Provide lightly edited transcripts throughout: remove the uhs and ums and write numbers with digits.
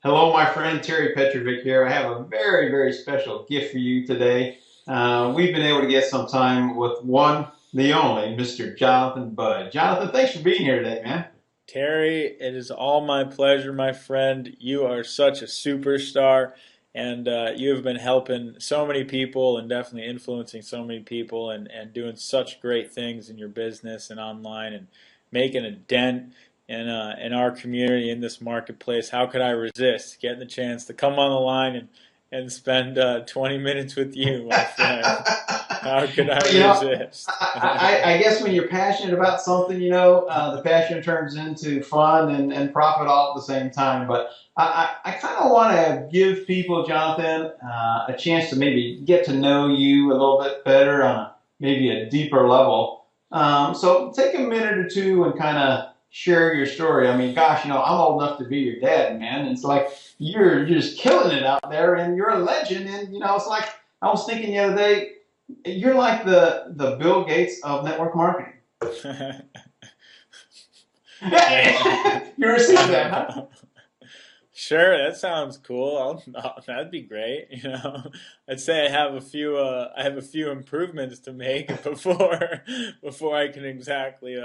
Hello, my friend Terry Petrovick here. I have a very, very special gift for you today. We've been able to get some time with one, the only, Mr. Jonathan Budd. Jonathan, thanks for being here today, man. Terry, it is all my pleasure, my friend. You are such a superstar, and you have been helping so many people and definitely influencing so many people and doing such great things in your business and online and making a dent in our community, in this marketplace. How could I resist getting the chance to come on the line and spend 20 minutes with you, my friend? How could I Well, resist? I guess when you're passionate about something, the passion turns into fun and profit all at the same time. But I kind of want to give people, Jonathan, a chance to maybe get to know you a little bit better on maybe a deeper level. So take a minute or two and kind of share your story. I mean, gosh, I'm old enough to be your dad, man. And it's like you're just killing it out there, and you're a legend. And it's like I was thinking the other day, you're like the Bill Gates of network marketing. You received that, huh? Sure, that sounds cool. That'd be great. I'd say I have a few improvements to make before I can exactly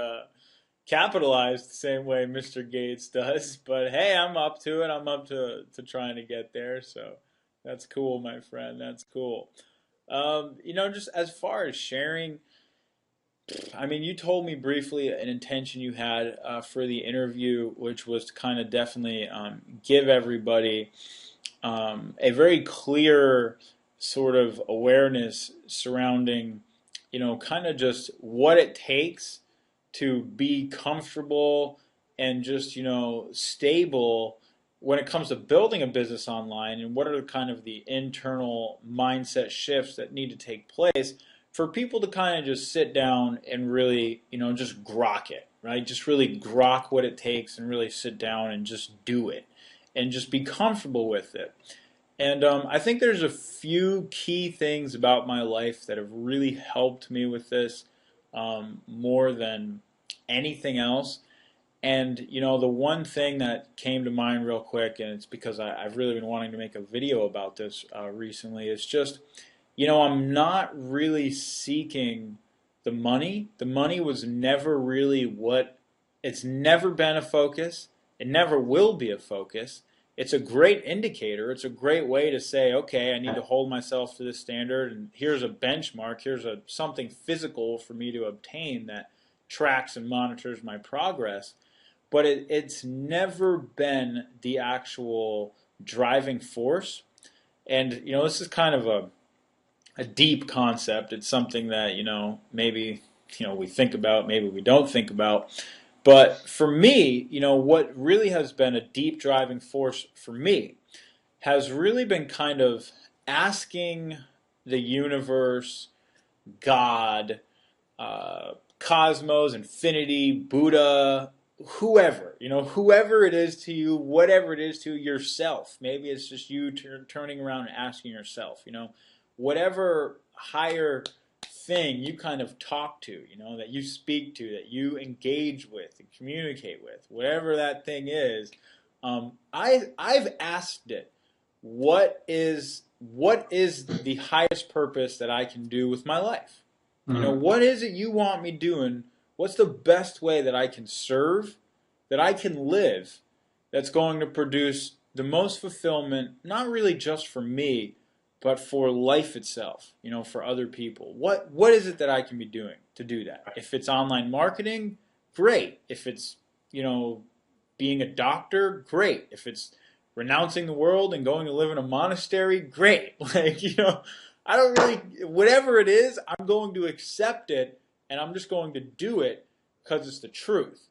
capitalize the same way Mr. Gates does. But hey, I'm up to it. I'm up to trying to get there. So that's cool, my friend. That's cool. Just as far as sharing. I mean, you told me briefly an intention you had for the interview, which was to kind of definitely give everybody a very clear sort of awareness surrounding, kind of just what it takes to be comfortable and just, stable when it comes to building a business online, and what are kind of the internal mindset shifts that need to take place for people to kind of just sit down and really, just grok it, right? Just really grok what it takes and really sit down and just do it and just be comfortable with it. And I think there's a few key things about my life that have really helped me with this more than anything else. And the one thing that came to mind real quick, and it's because I've really been wanting to make a video about this recently, is just, I'm not really seeking the money. The money was never really it's never been a focus. It never will be a focus. It's a great indicator. It's a great way to say, okay, I need to hold myself to this standard, and here's a benchmark. Here's something physical for me to obtain that tracks and monitors my progress. But it's never been the actual driving force. And this is kind of a deep concept. It's something that maybe we think about, maybe we don't think about. But for me, what really has been a deep driving force for me has really been kind of asking the universe, God, cosmos, infinity, Buddha, whoever it is to you, whatever it is to yourself. Maybe it's just you turning around and asking yourself, whatever higher thing you kind of talk to, that you speak to, that you engage with and communicate with, whatever that thing is. I've asked it, what is the highest purpose that I can do with my life? Mm-hmm. What is it you want me doing? What's the best way that I can serve, that I can live, that's going to produce the most fulfillment, not really just for me, but for life itself, for other people. What is it that I can be doing to do that? If it's online marketing, great. If it's, being a doctor, great. If it's renouncing the world and going to live in a monastery, great. Like, I don't really, whatever it is, I'm going to accept it, and I'm just going to do it because it's the truth.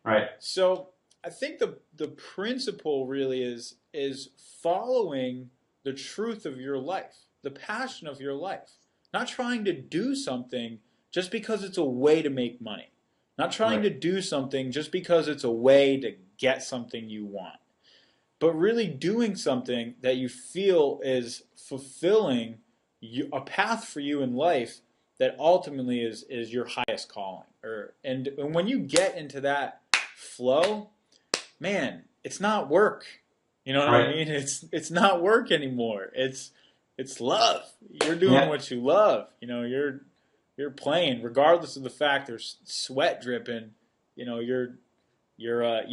Right. So I think the principle really is following the truth of your life, the passion of your life. Not trying to do something just because it's a way to make money. Not trying Right. to do something just because it's a way to get something you want. But really doing something that you feel is fulfilling a path for you in life that ultimately is your highest calling. And when you get into that flow, man, it's not work. You know what I Right. mean? It's not work anymore. It's love. You're doing Yeah. what you love. You know, you're playing regardless of the fact there's sweat dripping. You know, you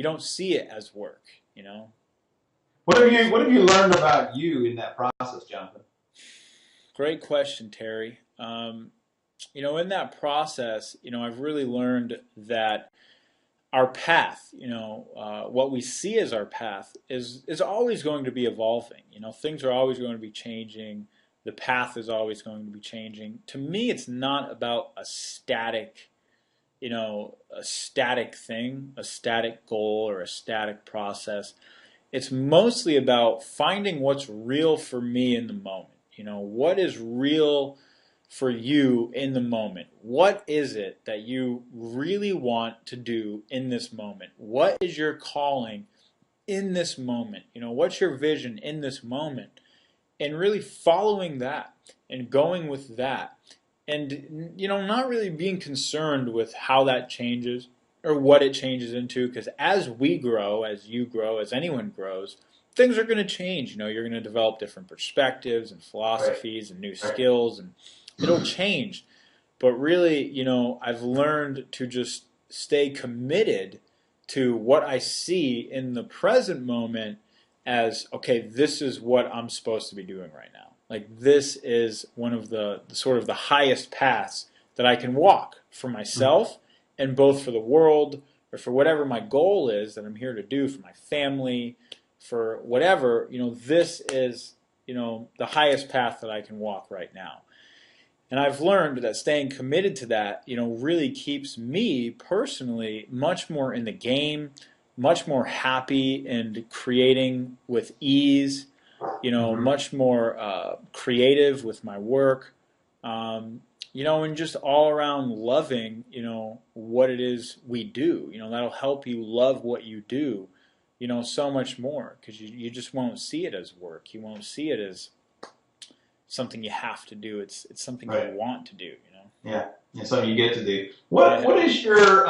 don't see it as work. You know. What have you learned about you in that process, Jonathan? Great question, Terry. You know, in that process, you know, I've really learned that our path, you know, what we see as our path is always going to be evolving. You know, things are always going to be changing. The path is always going to be changing. To me, it's not about a static, you know, a static thing, a static goal, or a static process. It's mostly about finding what's real for me in the moment. You know, what is real for you in the moment? What is it that you really want to do in this moment? What is your calling in this moment? You know, what's your vision in this moment? And really following that and going with that. And, you know, not really being concerned with how that changes or what it changes into, because as we grow, as you grow, as anyone grows, things are going to change. You know, you're going to develop different perspectives and Right. philosophies and new Right. skills, and it'll change. But really, you know, I've learned to just stay committed to what I see in the present moment as, okay, this is what I'm supposed to be doing right now. Like, this is one of the sort of the highest paths that I can walk for myself and both for the world or for whatever my goal is that I'm here to do for my family, for whatever, you know, this is, you know, the highest path that I can walk right now. And I've learned that staying committed to that, you know, really keeps me personally much more in the game, much more happy and creating with ease, you know, Mm-hmm. much more creative with my work, you know, and just all around loving, you know, what it is we do. You know, that'll help you love what you do, you know, so much more because you just won't see it as work. You won't see it as something you have to do. It's something you Right. want to do. You know. Yeah. Yeah. Something you get to do. Yeah. What is your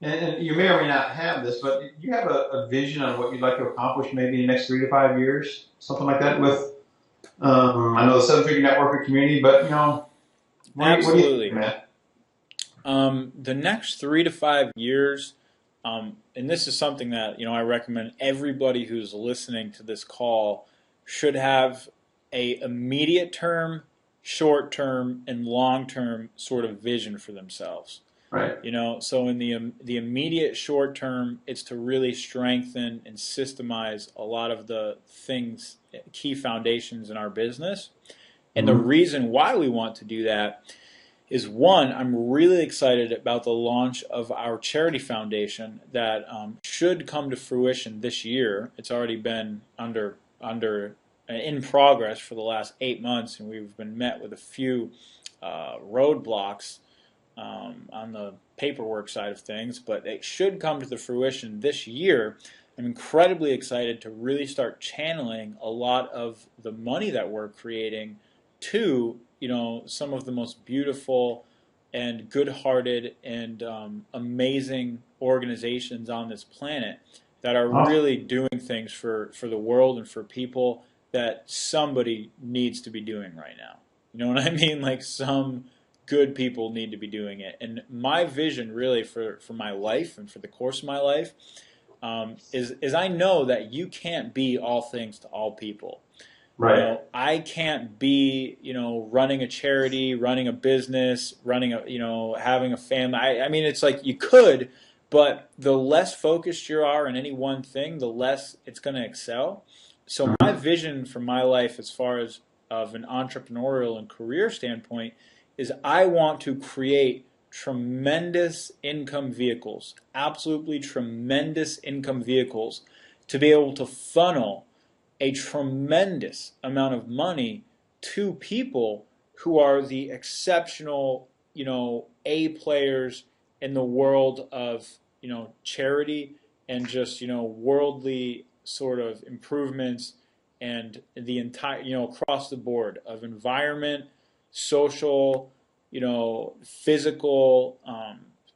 and you may or may not have this, but do you have a vision on what you'd like to accomplish maybe in the next 3 to 5 years, something like that? With I know the seven-figure networking community, but you know, what do you think, Absolutely. man? The next 3 to 5 years, and this is something that you know I recommend everybody who's listening to this call should have a immediate term, short term, and long term sort of vision for themselves. Right. You know, so in the immediate short term, it's to really strengthen and systemize a lot of the things, key foundations in our business. And the Mm-hmm. reason why we want to do that is one, I'm really excited about the launch of our charity foundation that should come to fruition this year. It's already been under in progress for the last 8 months, and we've been met with a few roadblocks on the paperwork side of things, but it should come to the fruition this year. I'm incredibly excited to really start channeling a lot of the money that we're creating to, you know, some of the most beautiful and good-hearted and amazing organizations on this planet that are Awesome. really doing things for the world and for people that somebody needs to be doing right now. You know what I mean? Like some good people need to be doing it. And my vision really for my life and for the course of my life is I know that you can't be all things to all people. You Right. know, I can't be, you know, running a charity, running a business, running a, you know, having a family. I mean, it's like you could, but the less focused you are in any one thing, the less it's going to excel. So my Mm-hmm. vision for my life as far as of an entrepreneurial and career standpoint is I want to create tremendous income vehicles, absolutely tremendous income vehicles to be able to funnel a tremendous amount of money to people who are the exceptional, you know, A players in the world of, you know, charity and just, you know, worldly sort of improvements and the entire, you know, across the board of environment, social, you know, physical,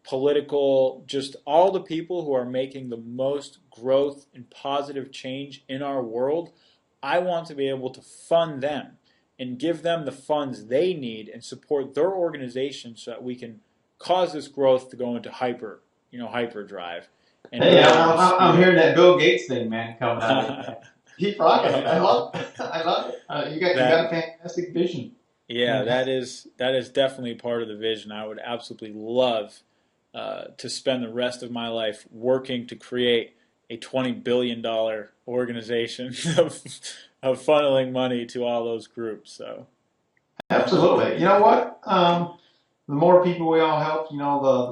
political, just all the people who are making the most growth and positive change in our world. I want to be able to fund them and give them the funds they need and support their organization so that we can cause this growth to go into hyperdrive. And Hey, I'm hearing that Bill Gates thing, man, coming out. Keep rocking it. I love it. I love it. You got a fantastic vision. Yeah, Fantastic. that is definitely part of the vision. I would absolutely love to spend the rest of my life working to create a $20 billion organization of funneling money to all those groups. So Absolutely. You know what? The more people we all help, the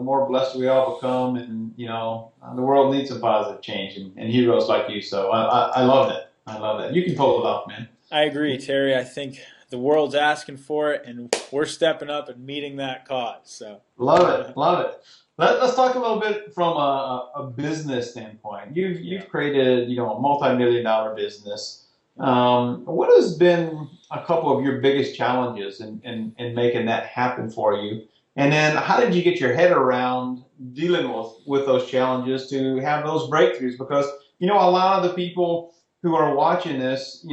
more blessed we all become, and the world needs some positive change and heroes like you. So I love it. I love it. You can pull it off, man. I agree, Terry. I think the world's asking for it, and we're stepping up and meeting that cause. So Love it. Love it. Let's talk a little bit from a business standpoint. You've created a multi-million-dollar business. What has been a couple of your biggest challenges in making that happen for you? And then how did you get your head around dealing with those challenges to have those breakthroughs? Because a lot of the people who are watching this,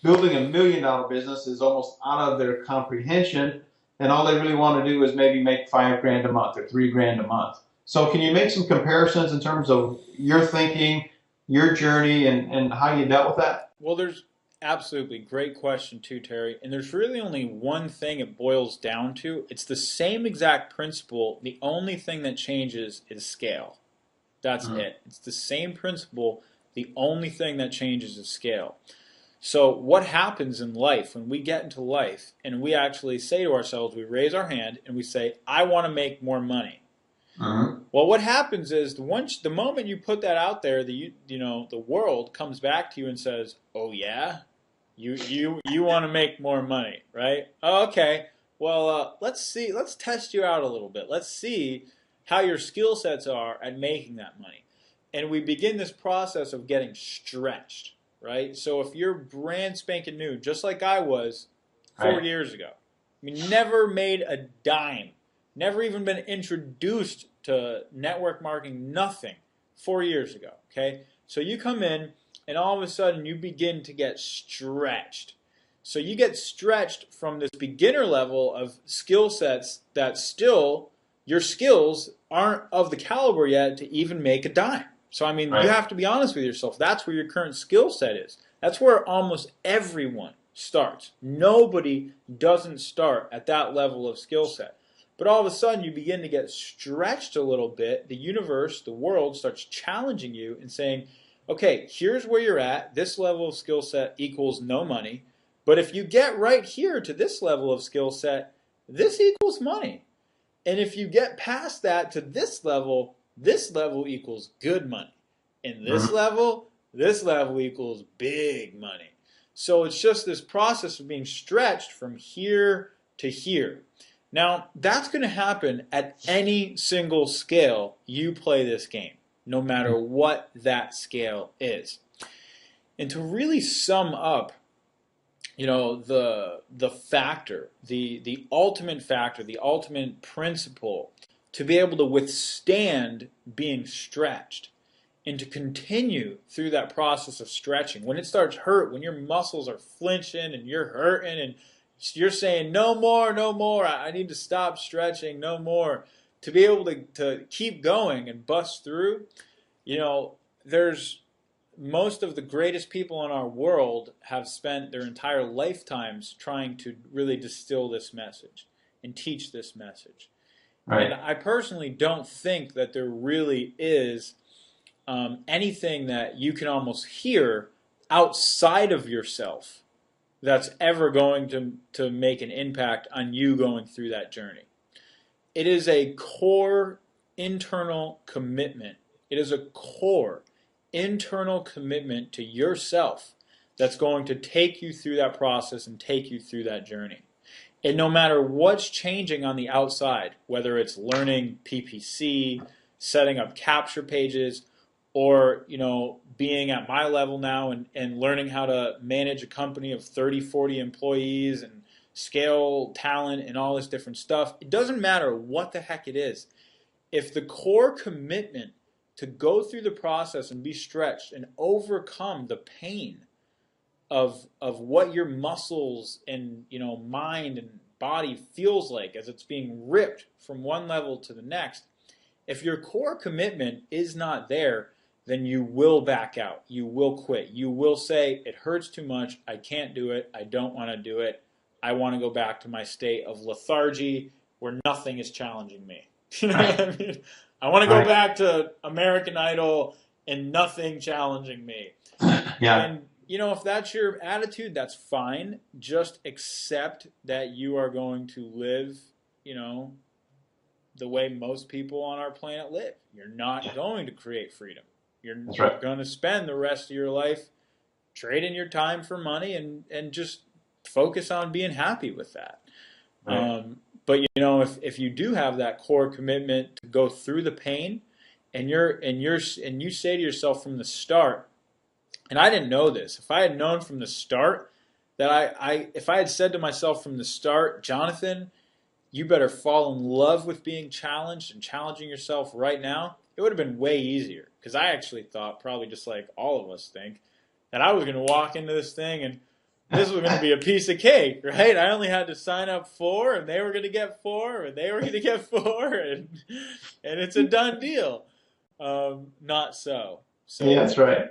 building $1 million business is almost out of their comprehension, and all they really want to do is maybe make $5,000 a month or $3,000 a month. So can you make some comparisons in terms of your thinking, your journey, and how you dealt with that? Well, there's absolutely great question too, Terry. And there's really only one thing it boils down to. It's the same exact principle. The only thing that changes is scale. That's it. It's the same principle. The only thing that changes is scale. So what happens in life when we get into life and we actually say to ourselves, we raise our hand and we say, I want to make more money. Well, what happens is the moment you put that out there, the world comes back to you and says, "Oh yeah, you want to make more money, right? Oh, okay. Well, let's see. Let's test you out a little bit. Let's see how your skill sets are at making that money." And we begin this process of getting stretched, right? So if you're brand spanking new, just like I was 4 years ago, I mean, never made a dime. Never even been introduced to network marketing, nothing, 4 years ago, okay? So you come in, and all of a sudden you begin to get stretched. So you get stretched from this beginner level of skill sets that still, your skills aren't of the caliber yet to even make a dime. So, I mean, you have to be honest with yourself. That's where your current skill set is. That's where almost everyone starts. Nobody doesn't start at that level of skill set. But all of a sudden, you begin to get stretched a little bit. The universe, the world, starts challenging you and saying, okay, here's where you're at. This level of skill set equals no money. But if you get right here to this level of skill set, this equals money. And if you get past that to this level equals good money. And this level equals big money. So it's just this process of being stretched from here to here. Now, that's going to happen at any single scale you play this game, no matter what that scale is. And to really sum up, the factor, the ultimate factor, the ultimate principle to be able to withstand being stretched and to continue through that process of stretching. When it starts hurt, when your muscles are flinching and you're hurting and you're saying, no more, I need to stop stretching, no more. To be able to keep going and bust through, there's most of the greatest people in our world have spent their entire lifetimes trying to really distill this message and teach this message. And I personally don't think that there really is anything that you can almost hear outside of yourself that's ever going to make an impact on you going through that journey. It is a core internal commitment. It is a core internal commitment to yourself that's going to take you through that process and take you through that journey. And no matter what's changing on the outside, whether it's learning PPC, setting up capture pages, or being at my level now and learning how to manage a company of 30, 40 employees and scale talent and all this different stuff. It doesn't matter what the heck it is. If the core commitment to go through the process and be stretched and overcome the pain of what your muscles and mind and body feels like as it's being ripped from one level to the next, if your core commitment is not there, then you will back out. You will quit. You will say, it hurts too much. I can't do it. I don't want to do it. I want to go back to my state of lethargy where nothing is challenging me. You know what I mean? I want to go back to American Idol and nothing challenging me. Yeah. And, if that's your attitude, that's fine. Just accept that you are going to live, the way most people on our planet live. You're not going to create freedom. You're going to spend the rest of your life trading your time for money and just focus on being happy with that. Right. But if you do have that core commitment to go through the pain, and you say to yourself from the start, and I didn't know this. If I had known from the start that if I had said to myself from the start, Jonathan, you better fall in love with being challenged and challenging yourself right now, it would have been way easier. Because I actually thought, probably just like all of us think, that I was going to walk into this thing and this was going to be a piece of cake, right? I only had to sign up 4, and they were going to get 4, and they were going to get 4, and it's a done deal. Not so. So yeah, that's right.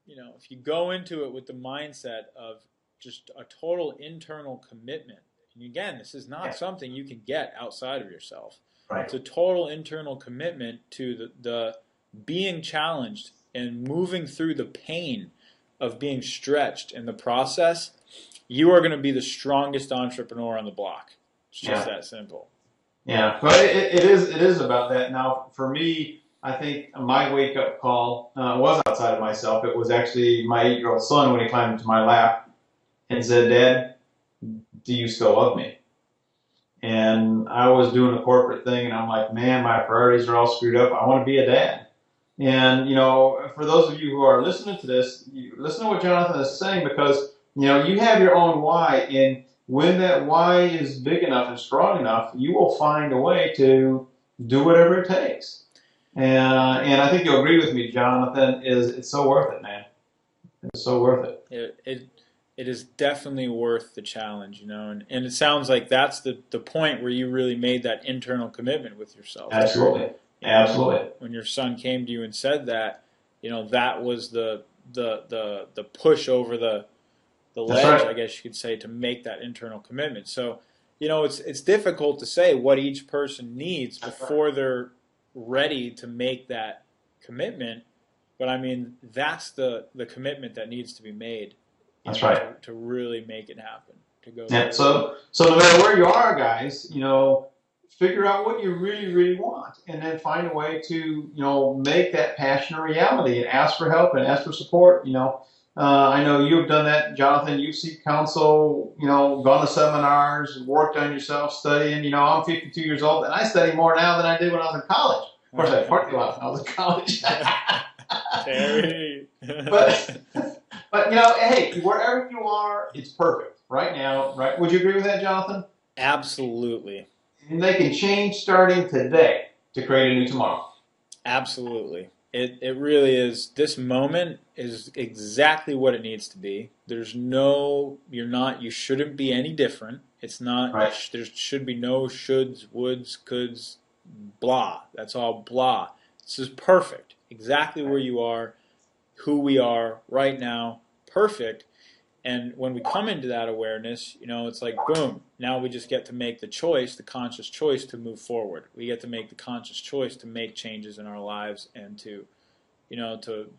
If you go into it with the mindset of just a total internal commitment, and again, this is not something you can get outside of yourself. Right. It's a total internal commitment to the being challenged and moving through the pain of being stretched in the process. You are going to be the strongest entrepreneur on the block. It's just that simple. Yeah, but it is about that. Now, for me, I think my wake-up call was outside of myself. It was actually my 8-year-old son when he climbed into my lap and said, "Dad, do you still love me?" And I was doing the corporate thing, and I'm like, man, my priorities are all screwed up. I want to be a dad. And, for those of you who are listening to this, listen to what Jonathan is saying, because, you have your own why. And when that why is big enough and strong enough, you will find a way to do whatever it takes. And I think you'll agree with me, Jonathan, it's so worth it, man. It's so worth it. It is definitely worth the challenge, and it sounds like that's the point where you really made that internal commitment with yourself. Absolutely. Absolutely. When your son came to you and said that, that was the push over the ledge, I guess you could say, to make that internal commitment. So, it's difficult to say what each person needs before they're ready to make that commitment. But I mean, that's the commitment that needs to be made. That's right. To really make it happen. To go. Yeah. So no matter where you are, guys, figure out what you really, really want, and then find a way to, make that passion a reality, and ask for help and ask for support. I know you've done that, Jonathan. You've seek counsel, gone to seminars, worked on yourself, studying. I'm 52 years old, and I study more now than I did when I was in college. Of course, I partied a lot when I was in college. Terry. But hey, wherever you are, it's perfect right now, right? Would you agree with that, Jonathan? Absolutely. And they can change starting today to create a new tomorrow. Absolutely. It really is. This moment is exactly what it needs to be. You shouldn't be any different. It's not, right. There should be no shoulds, woulds, coulds, blah. That's all blah. This is perfect. Exactly where you are, who we are right now, perfect. And when we come into that awareness, it's like, boom, now we just get to make the choice, the conscious choice to move forward. We get to make the conscious choice to make changes in our lives and to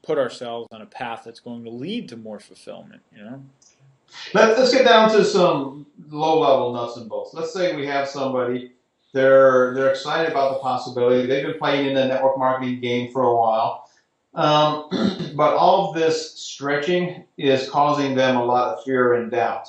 put ourselves on a path that's going to lead to more fulfillment, Let's get down to some low-level nuts and bolts. Let's say we have somebody, they're excited about the possibility. They've been playing in the network marketing game for a while. But all of this stretching is causing them a lot of fear and doubt.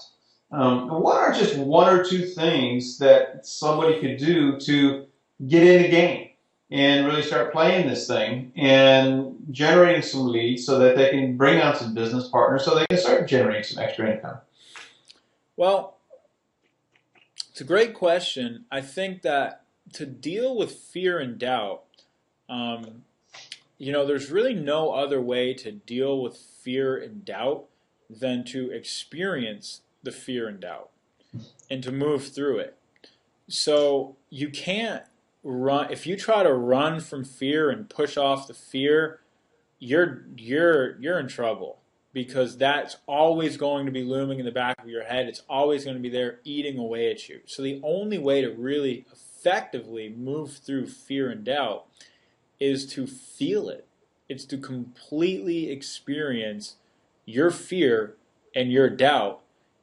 What are just 1 or 2 things that somebody could do to get in the game and really start playing this thing and generating some leads so that they can bring on some business partners so they can start generating some extra income? Well, It's a great question. I think that to deal with fear and doubt, um, there's really no other way to deal with fear and doubt than to experience the fear and doubt and to move through it. So you can't run if you try to run from fear and push off the fear, you're in trouble because that's always going to be looming in the back of your head. It's always going to be there eating away at you. So the only way to really effectively move through fear and doubt is to feel it. It's to completely experience your fear and your doubt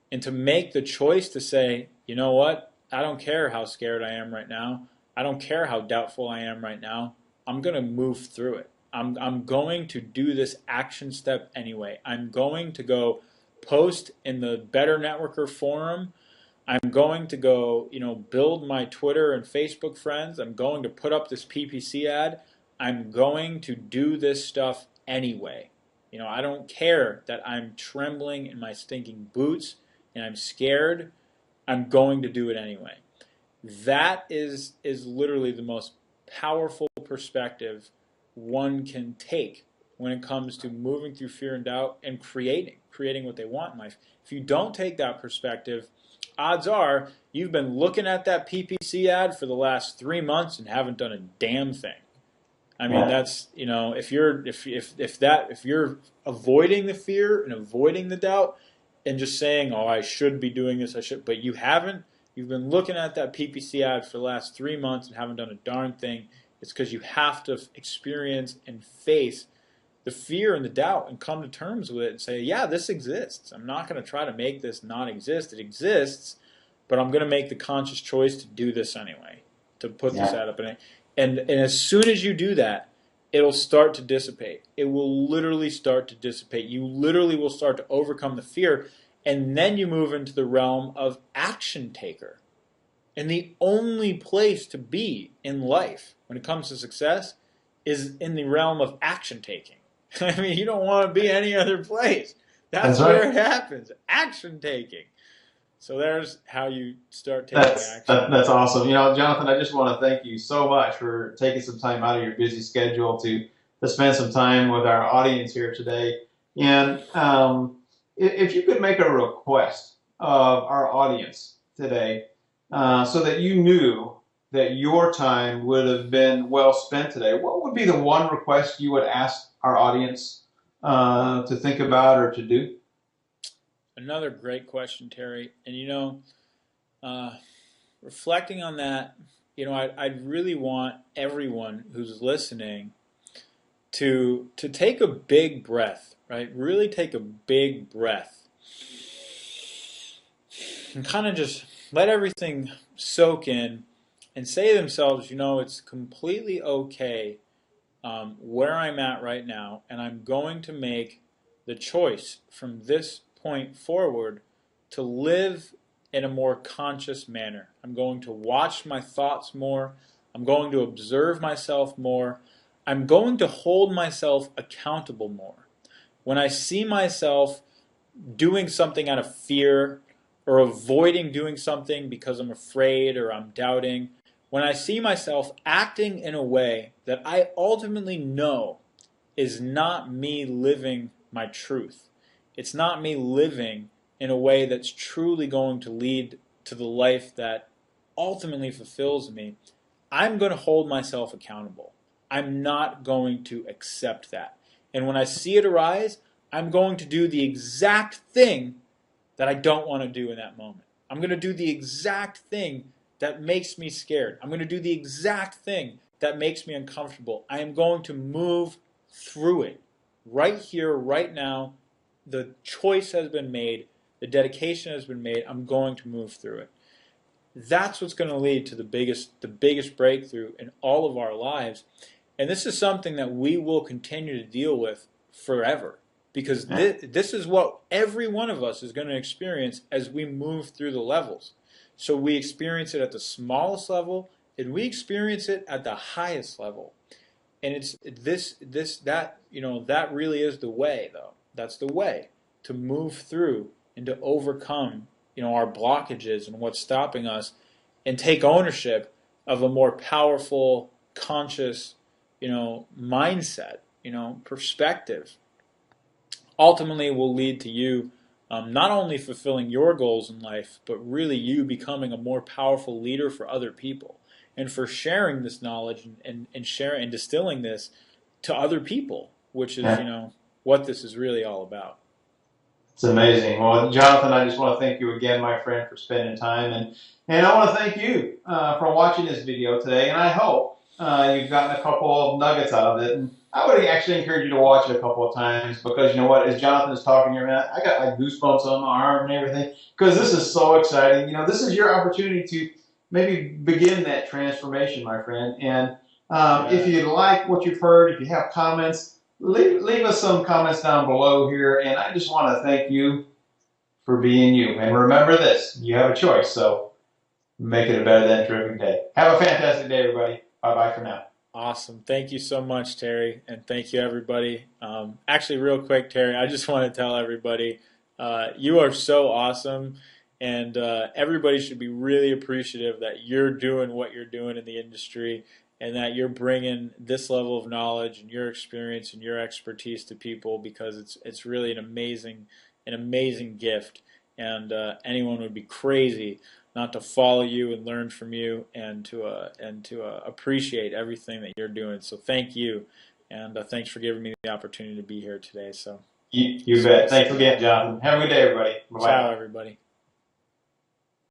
and to make the choice to say, you know what? I don't care how scared I am right now. I don't care how doubtful I am right now. I'm going to move through it. I'm going to do this action step anyway. I'm going to go post in the Better Networker forum. I'm going to go, build my Twitter and Facebook friends. I'm going to put up this PPC ad. I'm going to do this stuff anyway. I don't care that I'm trembling in my stinking boots and I'm scared. I'm going to do it anyway. That is literally the most powerful perspective one can take when it comes to moving through fear and doubt and creating what they want in life. If you don't take that perspective, odds are you've been looking at that PPC ad for the last 3 months and haven't done a damn thing. I mean, that's, if you're avoiding the fear and avoiding the doubt and just saying, oh, I should be doing this, but you haven't, you've been looking at that PPC ad for the last 3 months and haven't done a darn thing. It's because you have to experience and face the fear and the doubt and come to terms with it and say, yeah, this exists. I'm not going to try to make this not exist. It exists, but I'm going to make the conscious choice to do this anyway, to put this ad up. And as soon as you do that, it'll start to dissipate. It will literally start to dissipate. You literally will start to overcome the fear, and then you move into the realm of action taker. And the only place to be in life when it comes to success is in the realm of action taking. I mean, you don't want to be any other place. That's where it happens. Action taking. So there's how you start taking action. That's awesome. Jonathan, I just want to thank you so much for taking some time out of your busy schedule to spend some time with our audience here today. And if you could make a request of our audience today so that you knew that your time would have been well spent today, what would be the one request you would ask our audience to think about or to do? Another great question, Terry. And reflecting on that, I'd really want everyone who's listening to take a big breath, right? Really take a big breath and kind of just let everything soak in and say to themselves, it's completely okay where I'm at right now, and I'm going to make the choice from this point forward to live in a more conscious manner. I'm going to watch my thoughts more. I'm going to observe myself more. I'm going to hold myself accountable more. When I see myself doing something out of fear or avoiding doing something because I'm afraid or I'm doubting, when I see myself acting in a way that I ultimately know is not me living my truth, it's not me living in a way that's truly going to lead to the life that ultimately fulfills me, I'm going to hold myself accountable. I'm not going to accept that. And when I see it arise, I'm going to do the exact thing that I don't want to do in that moment. I'm going to do the exact thing that makes me scared. I'm going to do the exact thing that makes me uncomfortable. I am going to move through it. Right here, right now, the choice has been made. The dedication has been made. I'm going to move through it. That's what's going to lead to the biggest breakthrough in all of our lives. And this is something that we will continue to deal with forever, because this is what every one of us is going to experience as we move through the levels. So we experience it at the smallest level, and we experience it at the highest level. And it's that really is the way, though. That's the way to move through and to overcome our blockages and what's stopping us, and take ownership of a more powerful, conscious, mindset, perspective, ultimately will lead to you not only fulfilling your goals in life, but really you becoming a more powerful leader for other people, and for sharing this knowledge and sharing and distilling this to other people, which is Yeah. what this is really all about. It's amazing. Well, Jonathan, I just want to thank you again, my friend, for spending time. And I want to thank you for watching this video today. And I hope you've gotten a couple of nuggets out of it. And I would actually encourage you to watch it a couple of times, because you know what? As Jonathan is talking here, man, I got like goosebumps on my arm and everything, because this is so exciting. This is your opportunity to maybe begin that transformation, my friend. And if you like what you've heard, if you have comments, leave us some comments down below here. And I just want to thank you for being you. And remember this, you have a choice, so make it a better than terrific day. Have a fantastic day, everybody. Bye-bye for now. Awesome. Thank you so much, Terry. And thank you, everybody. Actually, real quick, Terry, I just want to tell everybody, you are so awesome. And everybody should be really appreciative that you're doing what you're doing in the industry, and that you're bringing this level of knowledge and your experience and your expertise to people, because it's really an amazing gift. And anyone would be crazy not to follow you and learn from you, and to appreciate everything that you're doing. So thank you, and thanks for giving me the opportunity to be here today. So You bet. Thanks again, Jonathan. Have a good day, everybody. Bye-bye. ciao, everybody.